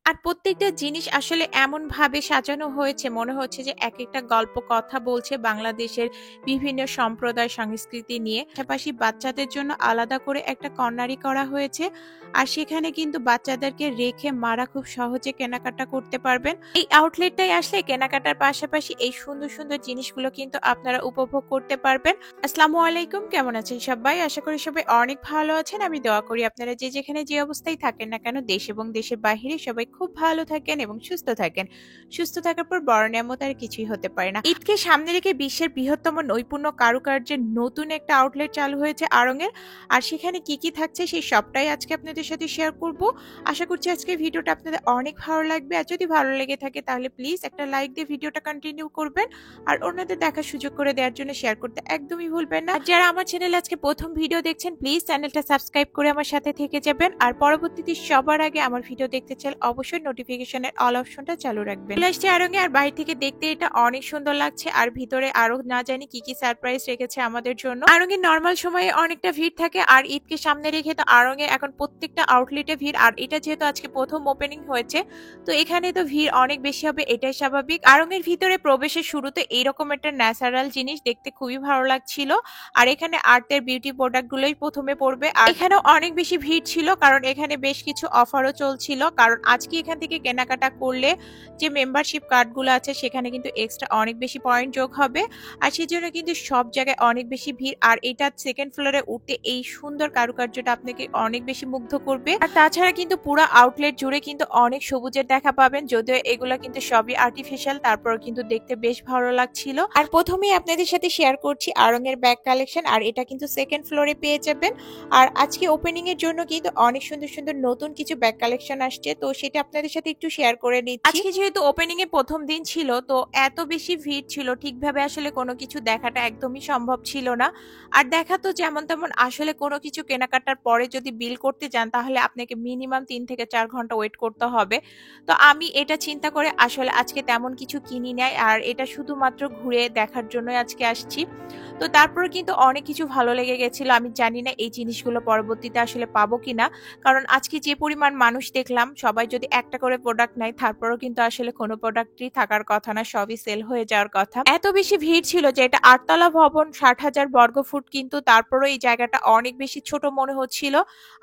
আর প্রত্যেকটা জিনিস আসলে এমনভাবে সাজানো হয়েছে মনে হচ্ছে যে একেকটা গল্প কথা বলছে বাংলাদেশের বিভিন্ন সম্প্রদায় সংস্কৃতি নিয়ে। পাশাপাশি বাচ্চাদের জন্য আলাদা করে একটা কর্নারই করা হয়েছে। আর সেখানে কিন্তু বাচ্চাদেরকে রেখে মারা খুব সহজে কেনাকাটা করতে পারবেন। এই আউটলেটটাই আসলে কেনাকাটার পাশাপাশি এই সুন্দর সুন্দর জিনিসগুলো কিন্তু আপনারা উপভোগ করতে পারবেন। আসসালামু আলাইকুম, কেমন আছেন সবাই? আশা করি সবাই অনেক ভালো আছেন। আমি দোয়া করি আপনারা যে যেখানে যে অবস্থায় থাকেন না কেন, দেশ এবং দেশের বাহিরে সবাই খুব ভালো থাকেন এবং সুস্থ থাকেন। সুস্থ থাকার পর বড় নিয়ামত আর কিছুই হতে পারে না। ঈদকে সামনে রেখে বিশ্বের বৃহত্তম নৈপুণ্য কারুকার্যের নতুন একটা আউটলেট চালু হয়েছে আড়ং-এর। আর সেখানে কি কি থাকছে সেই সবটাই আজকে আপনাদের সাথে শেয়ার করব। আশা করছি আজকের ভিডিওটা আপনাদের অনেক ভালো লাগবে। আর যদি ভালো লেগে থাকে তাহলে প্লিজ একটা লাইক দিয়ে ভিডিওটা কন্টিনিউ করবেন। আর অন্যদের দেখার সুযোগ করে দেওয়ার জন্য শেয়ার করতে একদমই ভুলবেন না। যারা আমার চ্যানেলে আজকে প্রথম ভিডিও দেখছেন প্লিজ চ্যানেলটা সাবস্ক্রাইব করে আমার সাথে থেকে যাবেন। আর পরবর্তীতে সবার আগে আমার ভিডিও দেখতে চাইলে অবশ্যই নোটিফিকেশনের অল অপশনটা চালু রাখবেন। চলে আসছে আড়ং-এ, আর বাইরে থেকে দেখতে এটা অনেক সুন্দর লাগছে। আর ভিতরে আরো না জানি কি কি সারপ্রাইজ রেখেছে আমাদের জন্য। আড়ং-এ নর্মাল সময়ে অনেকটা ভিড় থাকে, আর ঈদকে সামনে রেখে তো আড়ং-এ এখন প্রত্যেকটা আউটলেটে ভিড়। আর এটা যেহেতু আজকে প্রথম ওপেনিং হয়েছে তো এখানে তো ভিড় অনেক বেশি হবে, এটাই স্বাভাবিক। আড়ং-এর ভিতরে প্রবেশের শুরুতে এইরকম একটা ন্যাচারাল জিনিস দেখতে খুবই ভালো লাগছিল। আর এখানে আর্টের বিউটি প্রোডাক্ট গুলোই প্রথমে পড়বে। আর এখানেও অনেক বেশি ভিড় ছিল কারণ এখানে বেশ কিছু অফারও চলছিল। কারণ আজকে এখান থেকে কেনাকাটা করলে যে মেম্বারশিপ কার্ডগুলো আছে সেখানে কিন্তু এক্সট্রা অনেক বেশি পয়েন্ট যোগ হবে। আর সেই জন্য কিন্তু সব জায়গায় অনেক বেশি ভিড়। আর এটা সেকেন্ড ফ্লোরে উঠতে এই সুন্দর কারুকার্যটা আপনাকে অনেক বেশি মুগ্ধ করবে। আর তাছাড়া কিন্তু পুরো আউটলেট জুড়ে কিন্তু অনেক সবুজের দেখা পাবেন, যদিও এগুলো কিন্তু সবই আর্টিফিশিয়াল, তারপর কিন্তু দেখতে বেশ ভালো লাগছিল। আর প্রথমেই আপনাদের সাথে শেয়ার করছি আড়ং-এর ব্যাগ কালেকশন। আর এটা কিন্তু সেকেন্ড ফ্লোরে পেয়ে যাবেন। আর আজকে ওপেনিং এর জন্য কিন্তু অনেক সুন্দর সুন্দর নতুন কিছু ব্যাগ কালেকশন আসছে, তো সেটা আপনাদের সাথে একটু শেয়ার করে নিচ্ছি। আজকে যেহেতু ওপেনিং এর প্রথম দিন ছিল তো এত বেশি ভিড় ছিল, ঠিকভাবে আসলে কোনো কিছু দেখাটা একদমই সম্ভব ছিল না। আর দেখা তো যেমন তেমন, আসলে কোনো কিছু কেনাকাটার পরে যদি বিল করতে যান তাহলে আপনাকে মিনিমাম 3 থেকে 4 ঘন্টা ওয়েট করতে হবে। তো আমি এটা চিন্তা করে আসলে আজকে তেমন কিছু কিনি নাই, আর এটা শুধুমাত্র ঘুরে দেখার জন্য আজকে আসছি। তো তারপর কিন্তু অনেক কিছু ভালো লেগে গেছিল। আমি জানি না এই জিনিসগুলো পরবর্তীতে আসলে পাবো কিনা, কারণ আজকে যে পরিমাণ মানুষ দেখলাম সবাই যদি একটা করে প্রোডাক্ট নেয় তারপরেও কিন্তু আসলে কোনো প্রোডাক্টই থাকার কথা না, সবই সেল হয়ে যাওয়ার কথা। এত বেশি ভিড় ছিল যে এটা 8 তলা ভবন, 60,000 বর্গফুট, কিন্তু তারপরেও এই জায়গাটা অনেক বেশি ছোট মনে হচ্ছিল।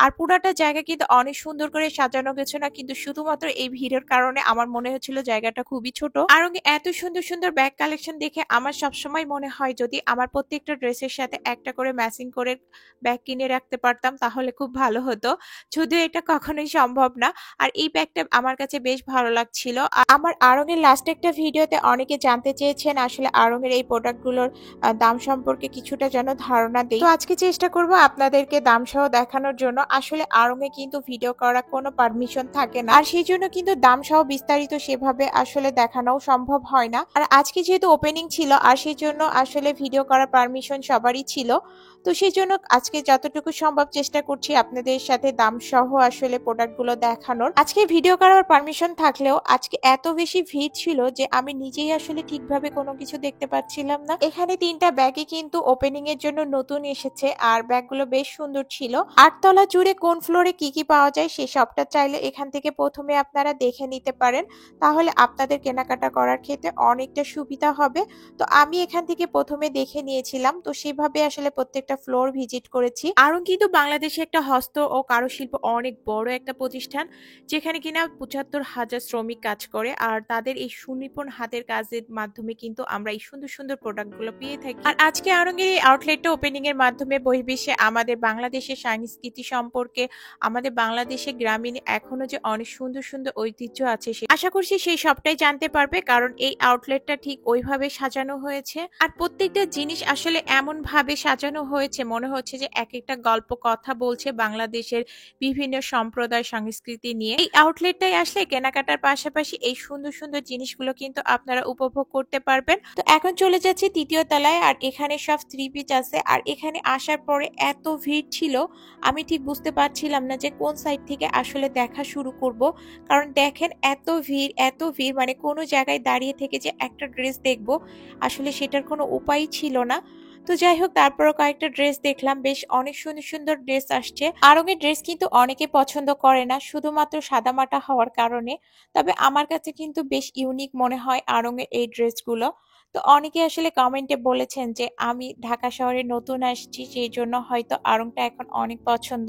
আর পুরাটা জায়গা কিন্তু অনেক সুন্দর করে সাজানো গেছে না, কিন্তু শুধুমাত্র এই ভিড়ের কারণে আমার মনে হচ্ছিল জায়গাটা খুবই ছোট। আর এত সুন্দর সুন্দর ব্যাগ কালেকশন দেখে আমার সবসময় মনে হয় যদি আমার প্রত্যেকটা ড্রেসের সাথে একটা করে ম্যাচিং করে ব্যাগ কিনে রাখতে পারতাম তাহলে খুব ভালো হতো, যদিও এটা কখনোই সম্ভব না। আর এই ব্যাগটা আমার কাছে বেশ ভালো লাগছিল। আমার আড়ং-এর লাস্ট একটা ভিডিওতে অনেকে জানতে চেয়েছেন আসলে আড়ং-এর এই প্রোডাক্টগুলোর দাম সম্পর্কে কিছুটা যেন ধারণা দেই, তো আজকে চেষ্টা করব আপনাদেরকে দাম সহ দেখানোর জন্য। আসলে আড়ং-এ কিন্তু ভিডিও করার কোনো পারমিশন থাকে না, আর সেই জন্য কিন্তু দাম সহ বিস্তারিত সেভাবে আসলে দেখানো সম্ভব হয় না। আর আজকে যেহেতু ওপেনিং ছিল আর সেই জন্য আসলে ভিডিও করার পারমিশন সবারই ছিল, তো সেই জন্য আজকে যতটুকু সম্ভব চেষ্টা করছি আপনাদের সাথে দাম সহ আসলে প্রোডাক্টগুলো দেখানোর। আজকে ভিডিও করার পারমিশন থাকলেও আজকে এত বেশি ভিড় ছিল যে আমি নিজেই আসলে ঠিকভাবে কোনো কিছু দেখতে পাচ্ছিলাম না। এখানে 3টা ব্যাগই কিন্তু ওপেনিং এর জন্য নতুন এসেছে, আর ব্যাগগুলো বেশ সুন্দর ছিল। 8 তলা জুড়ে কোন ফ্লোরে কি কি পাওয়া যায় সে সবটা চাইলে এখান থেকে প্রথমে আপনারা দেখে নিতে পারেন, তাহলে আপনাদের কেনাকাটা করার ক্ষেত্রে অনেকটা সুবিধা হবে। তো আমি এখান থেকে প্রথমে দেখে নিয়েছিলাম, তো সেভাবে আসলে প্রত্যেকটা ফ্লোর ভিজিট করেছি। আড়ং কিন্তু বাংলাদেশে একটা হস্ত ও কারুশিল্প অনেক বড় একটা প্রতিষ্ঠান, যেখানে কিনা 75,000 শ্রমিক কাজ করে। আর তাদের এই সুনিপুণ হাতের কাজের মাধ্যমে কিন্তু আমরা এই সুন্দর সুন্দর প্রোডাক্ট গুলো পেয়ে থাকি। আর আজকে আড়ং এর এই আউটলেটটা ওপেনিং এর মাধ্যমে বহির্বিশ্বে আমাদের বাংলাদেশের সংস্কৃতি সম্পর্কে, আমাদের বাংলাদেশের গ্রামীণ এখনো যে অনেক সুন্দর সুন্দর ঐতিহ্য আছে আশা করছি সেই সবটাই জানতে পারবে, কারণ এই আউটলেটটা ঠিক ওইভাবে সাজানো হয়েছে। আর প্রত্যেকটা জিনিস আসলে এমন ভাবে সাজানো হয়েছে মনে হচ্ছে যে একেকটা গল্প কথা বলছে বাংলাদেশের বিভিন্ন সম্প্রদায় সংস্কৃতি নিয়ে। এই আউটলেটটাই আসলে কেনাকাটার পাশাপাশি এই সুন্দর সুন্দর জিনিসগুলো কিন্তু আপনারা উপভোগ করতে পারবেন। তো এখন চলে যাচ্ছি 3য় তলায়, আর এখানে সব 3 পিস আছে। আর এখানে আসার পরে এত ভিড় ছিল আমি ঠিক বুঝতে পারছিলাম না যে কোন সাইড থেকে আসলে দেখা শুরু করব, কারণ দেখেন এত ভিড় এত ভিড়, মানে কোনো জায়গায় দাঁড়িয়ে থেকে যে একটা ড্রেস দেখবো আসলে সেটার কোনো উপায় ছিল না। তো যাই হোক তারপরও কয়েকটা ড্রেস দেখলাম, বেশ অনেক সুন্দর সুন্দর ড্রেস আসছে। আড়ং-এর ড্রেস কিন্তু অনেকে পছন্দ করে না শুধুমাত্র সাদামাটা হওয়ার কারণে। তবে আমার কাছে কিন্তু বেশ ইউনিক মনে হয় আড়ং-এর এই ড্রেসগুলো। তো অনেকে আসলে কমেন্টে বলেছেন যে আমি ঢাকা শহরে নতুন আসছি সেইজন্য হয়তো আড়ংটা এখন অনেক পছন্দ।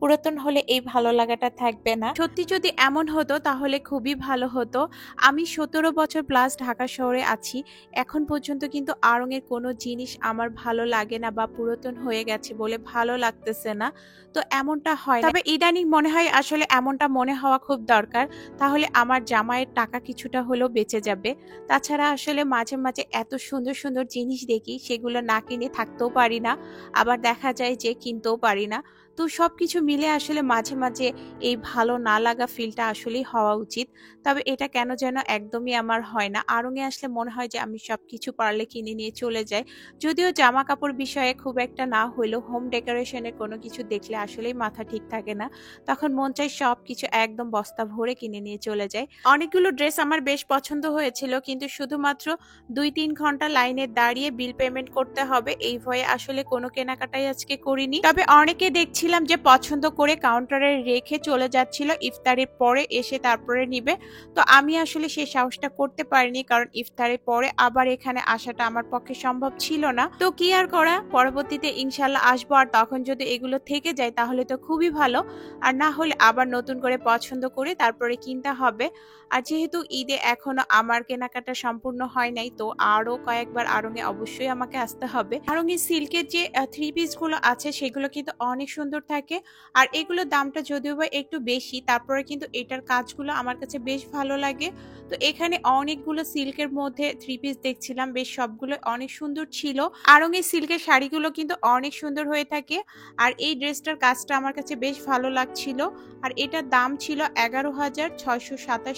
পুরাতন হলে এই ভালো লাগাটা থাকবে না। সত্যি যদি এমন হতো তাহলে খুবই ভালো হতো। আমি ১৭ বছর প্লাস ঢাকা শহরে আছি। এখন পর্যন্ত কিন্তু আড়ং-এর কোনো জিনিস আমার ভালো লাগে না বা পুরাতন হয়ে গেছে বলে ভালো লাগতেছে না। তো এমনটা হয় না। তবে ইদানিং মনে হয় আসলে এমনটা মনে হওয়া খুব দরকার। তাহলে আমার জামাইয়ের টাকা কিছুটা হলেও বেঁচে যাবে। তাছাড়া আসলে মাঝে, মাঝে এত সুন্দর, সুন্দর জিনিস দেখি সেগুলো না কিনে থাকতেও পারি না। আবার দেখা যায় যে কিনতেও পারি না। তো সবকিছু মিলে আসলে মাঝে, মাঝে এই ভালো না লাগা ফিলটা আসলেই হওয়া উচিত। তবে এটা কেন যেন একদমই আমার হয় না। আড়ং-এ আসলে মনে হয় যে আমি সবকিছু পারলে কিনে নিয়ে চলে যাই। যদিও জামাকাপড় বিষয়ে খুব একটা না হইলেও হোম ডেকোরেশন এর কোনো কিছু দেখলে আসলেই মাথা ঠিক থাকে না। তখন মন চায় সবকিছু একদম বস্তা ভরে কিনে নিয়ে চলে যাই। অনেকগুলো ড্রেস আমার বেশ পছন্দ হয়েছিল কিন্তু শুধুমাত্র ২-৩ ঘন্টা লাইনে দাঁড়িয়ে বিল পেমেন্ট করতে হবে এই ভয়ে আসলে কোনো কেনাকাটাই আজকে করিনি। তবে অনেকে দেখছিলাম যে পছন্দ করে কাউন্টারে রেখে চলে যাচ্ছিল ইফতারের পরে এসে তারপরে নিবে। তো আমি আসলে সেই সাহসটা করতে পারিনি কারণ ইফতারের পরে আবার এখানে আসাটা আমার পক্ষে সম্ভব ছিল না। তো কি আর করা, পরবর্তীতে ইনশাল্লাহ আসবো আর তখন যদি এগুলো থেকে যায় তাহলে তো খুবই ভালো। আর না হলে আবার নতুন করে পছন্দ করে তারপরে কিনতে হবে। আর যেহেতু ঈদে এখনো আমার কেনাকাটা সম্পূর্ণ হয় নাই তো আরো কয়েকবার আড়ং-এ অবশ্যই আমাকে আসতে হবে। আড়ং-এর সিল্কের যে থ্রি পিস গুলো আছে সেগুলো কিন্তু অনেক সুন্দর থাকে। আর এগুলোর দামটা যদিও বা একটু বেশি তারপরে কিন্তু এটার কাজগুলো আমার কাছে বেশ ভালো লাগে। তো এখানে অনেকগুলো সিল্কের মধ্যে থ্রি পিস দেখছিলাম, বেশ সবগুলো অনেক সুন্দর ছিল। আড়ং-এর সিল্কের শাড়িগুলো কিন্তু অনেক সুন্দর হয়ে থাকে। আর এই ড্রেসটার কাজটা আমার কাছে বেশ ভালো লাগছিল। আর এটার দাম ছিল ১১,৬২৭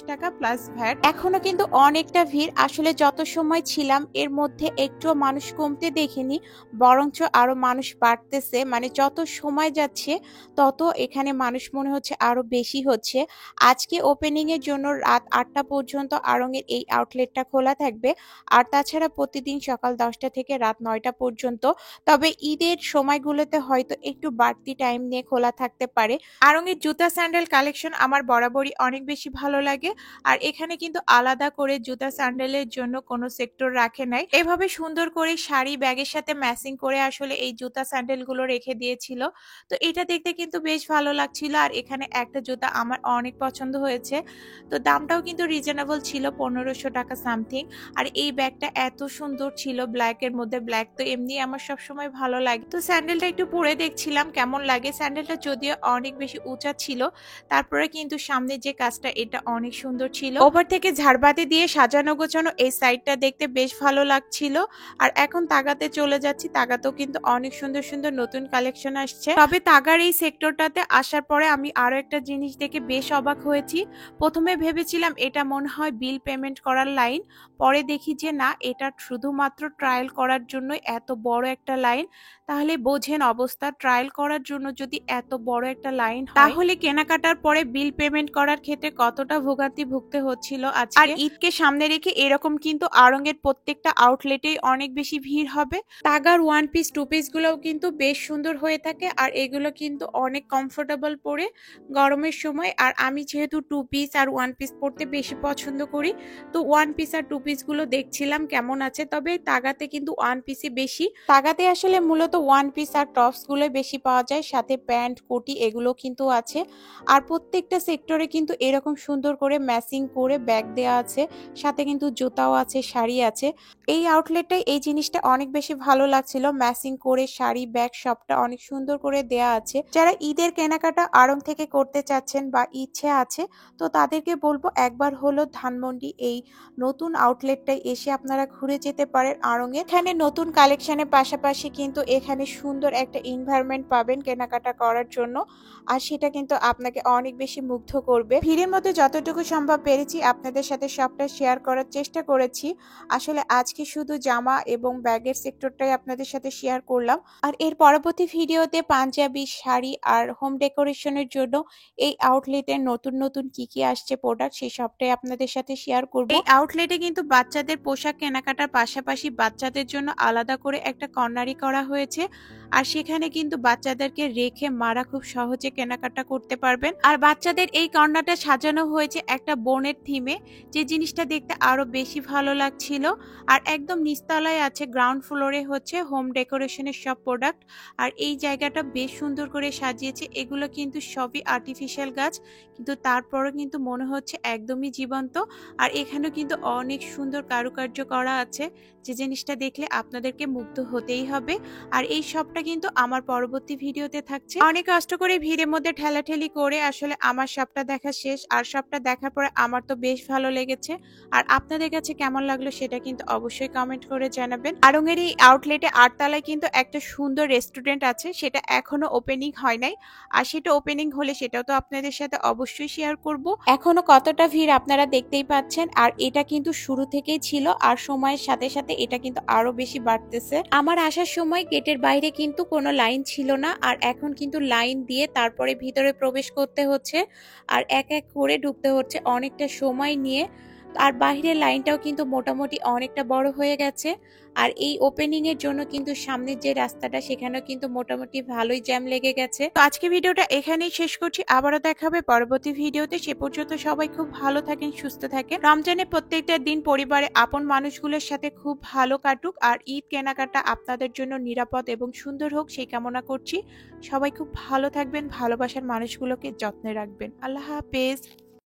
টাকা প্লাস ভ্যাট। এখনো কিন্তু অনেকটা ভিড়। আসলে যত সময় ছিলাম এর মধ্যে একটুও মানুষ কমতে দেখিনি, বরঞ্চ আরো মানুষ বাড়তেছে। মানে যত সময় যাচ্ছে তত এখানে মানুষ মনে হচ্ছে আরো বেশি হচ্ছে। আজকে ওপেনিং এর জন্য রাত ৮টা পর্যন্ত আড়ং-এর এই আউটলেটটা খোলা থাকবে। আর তাছাড়া প্রতিদিন সকাল ১০টা থেকে রাত ৯টা পর্যন্ত। তবে ঈদের সময়গুলোতে হয়তো একটু বাড়তি টাইম নিয়ে খোলা থাকতে পারে। আড়ং-এর জুতা স্যান্ডেল কালেকশন আমার বরাবরই অনেক বেশি ভালো লাগে। আর এখানে কিন্তু আলাদা করে জুতা স্যান্ডেলের জন্য কোনো সেক্টর রাখে নাই। এভাবে সুন্দর করে শাড়ি ব্যাগের সাথে ম্যাচিং করে আসলে এই জুতা স্যান্ডেল গুলো রেখে দিয়েছিল। তো এটা দেখতে কিন্তু বেশ ভালো লাগছিল। আর এখানে একটা জুতা আমার অনেক পছন্দ হয়েছে। তো দামটাও কিন্তু রিজনেবল ছিল, ১৫০০ টাকা সামথিং। আর এই ব্যাগটা এত সুন্দর ছিল ব্ল্যাক এর মধ্যে। ব্ল্যাক তো এমনি আমার সবসময় ভালো লাগে। তো স্যান্ডেলটা একটু পরে দেখছিলাম কেমন লাগে। স্যান্ডেলটা যদিও অনেক বেশি উঁচা ছিল তারপরে কিন্তু সামনে যে কাজটা এটা অনেক সুন্দর ছিল। ওভার থেকে ঝাড়বাতি দিয়ে সাজানো গোছানো এই সাইডটা দেখতে বেশ ভালো লাগছিল। আর এখন তাগাতে চলে যাচ্ছি। তাগাতেও কিন্তু অনেক সুন্দর সুন্দর নতুন কালেকশন আসছে। তবে তাগার এই সেক্টরটাতে আসার পরে আমি আরো একটা জিনিস দেখে বেশ অবাক হয়েছি। প্রথমে ভেবেছিলাম এটা মনে হয় বিল পেমেন্ট করার লাইন, পরে দেখি যে না, এটা শুধুমাত্র ট্রায়াল করার জন্য এত বড় একটা লাইন। তাহলে বোঝেন অবস্থা, ট্রায়াল করার জন্য যদি এত বড় একটা লাইন হয় তাহলে কেনাকাটার পরে বিল পেমেন্ট করার ক্ষেত্রে কতটা ভোগান্তি ভুগতে হচ্ছিল আজকে। আর ঈদকে সামনে রেখে এরকম কিন্তু আড়ং-এর প্রত্যেকটা আউটলেটেই অনেক বেশি ভিড় হবে। তাগার ওয়ান পিস টু পিস গুলোও কিন্তু বেশ সুন্দর হয়ে থাকে আর এগুলো কিন্তু অনেক কমফোর্টেবল পরে গরমের সময়। আর আমি যেহেতু টু পিস আর ওয়ান পিস পরতে বেশি পছন্দ করি তো ওয়ান পিস আর টু পিস গুলো দেখছিলাম কেমন আছে। তবে তাগাতে কিন্তু ওয়ান পিসই বেশি। তাগাতে আসলে মূলত ওয়ান পিস আর টপস গুলো বেশি পাওয়া যায়, সাথে প্যান্ট কোটি এগুলো কিন্তু আছে। আর প্রত্যেকটা সেক্টরে কিন্তু এরকম সুন্দর করে ম্যাচিং করে ব্যাগ দেওয়া আছে, সাথে কিন্তু জুতাও আছে, শাড়ি আছে। এই আউটলেটটাই এই জিনিসটা অনেক বেশি ভালো লাগছিল, ম্যাচিং করে শাড়ি ব্যাগ সবটা অনেক সুন্দর করে দেয়া আছে। যারা ঈদের কেনাকাটা আড়ং থেকে করতে চাচ্ছেন বা ইচ্ছে আছে তো তাদেরকে বলবো একবার হলো ধানমন্ডি এই নতুন আউটলেটটাই এসে আপনারা ঘুরে যেতে পারেন আড়ং এর। এখানে নতুন কালেকশনের পাশাপাশি কিন্তু এখানে এখানে সুন্দর একটা এনভায়রনমেন্ট পাবেন কেনাকাটা করার জন্য। আর সেটা কিন্তু আপনাকে অনেক বেশি মুগ্ধ করবে। ভিড়ের মধ্যে যতটুকু সম্ভব পেরেছি আপনাদের সাথে সবটা শেয়ার করার চেষ্টা করেছি। আসলে আজকে শুধু জামা এবং ব্যাগের সেক্টরটাই আপনাদের সাথে শেয়ার করলাম। আর এর পরবর্তী ভিডিওতে পাঞ্জাবি, শাড়ি আর হোম ডেকোরেশনের জন্য এই আউটলেটে নতুন কি আসছে প্রোডাক্ট সেই সবটাই আপনাদের সাথে শেয়ার করব। এই আউটলেটে কিন্তু বাচ্চাদের পোশাক কেনাকাটার পাশাপাশি বাচ্চাদের জন্য আলাদা করে একটা কর্নারই করা হয়েছে। আর সেখানে কিন্তু বাচ্চাদেরকে রেখে মারা খুব সহজে কেনাকাটা করতে পারবেন। আর বাচ্চাদের এই কর্নারটা সাজানো হয়েছে একটা বনের থিমে, যে জিনিসটা দেখতে আরো বেশি ভালো লাগছিল। আর একদম নিচতলায় আছে, গ্রাউন্ড ফ্লোরে হচ্ছে হোম ডেকোরেশনের সব প্রোডাক্ট। আর এই জায়গাটা বেশ সুন্দর করে সাজিয়েছে। এগুলো কিন্তু সবই আর্টিফিশিয়াল গাছ, কিন্তু তারপরও কিন্তু মনে হচ্ছে একদমই জীবন্ত। আর এখানেও কিন্তু অনেক সুন্দর কারুকার্য করা আছে, যে জিনিসটা দেখলে আপনাদেরকে মুগ্ধ হতেই হবে। আর এই সবটা কিন্তু আমার পরবর্তী ভিডিওতে থাকছে। অনেক কষ্ট করে ভিড়ের মধ্যে ঠেলাঠেলি করে আসলে আমার সবটা দেখা শেষ। আর সবটা দেখার পরে আমার তো বেশ ভালো লেগেছে। আর আপনাদের কাছে কেমন লাগলো সেটা কিন্তু অবশ্যই কমেন্ট করে জানাবেন। আড়ং-এর এই আউটলেটে ৮ তলায় কিন্তু একটা সুন্দর রেস্টুরেন্ট আছে, সেটা এখনো ওপেনিং হয় নাই। আর সেটা ওপেনিং হলে সেটাও তো আপনাদের সাথে অবশ্যই শেয়ার করব। এখনো কতটা ভিড় আপনারা দেখতেই পাচ্ছেন। আর এটা কিন্তু শুরু থেকেই ছিল, আর সময়ের সাথে সাথে এটা কিন্তু আরো বেশি বাড়তেছে। আমার আসার সময় গেটের বাইরে কিন্তু কোনো লাইন ছিল না, আর এখন কিন্তু লাইন দিয়ে তারপরে ভিতরে প্রবেশ করতে হচ্ছে। আর এক এক করে ঢুকতে হচ্ছে অনেকটা সময় নিয়ে। আর বাহিরের লাইনটাও কিন্তু মোটামুটি অনেকটা বড় হয়ে গেছে। আর এই ওপেনিং এর জন্য কিন্তু সামনের যে রাস্তাটা সেখানেও কিন্তু মোটামুটি ভালোই জ্যাম লেগে গেছে। তো আজকে ভিডিওটা এখানেই শেষ করছি, আবারও দেখা হবে পরবর্তী ভিডিওতে। সে পর্যন্ত সবাই খুব ভালো থাকেন, সুস্থ থাকেন। রমজানের প্রত্যেকটা দিন পরিবারে আপন মানুষগুলোর সাথে খুব ভালো কাটুক। আর ঈদ কেনাকাটা আপনাদের জন্য নিরাপদ এবং সুন্দর হোক সেই কামনা করছি। সবাই খুব ভালো থাকবেন, ভালোবাসার মানুষগুলোকে যত্নে রাখবেন। আল্লাহ হাফেজ।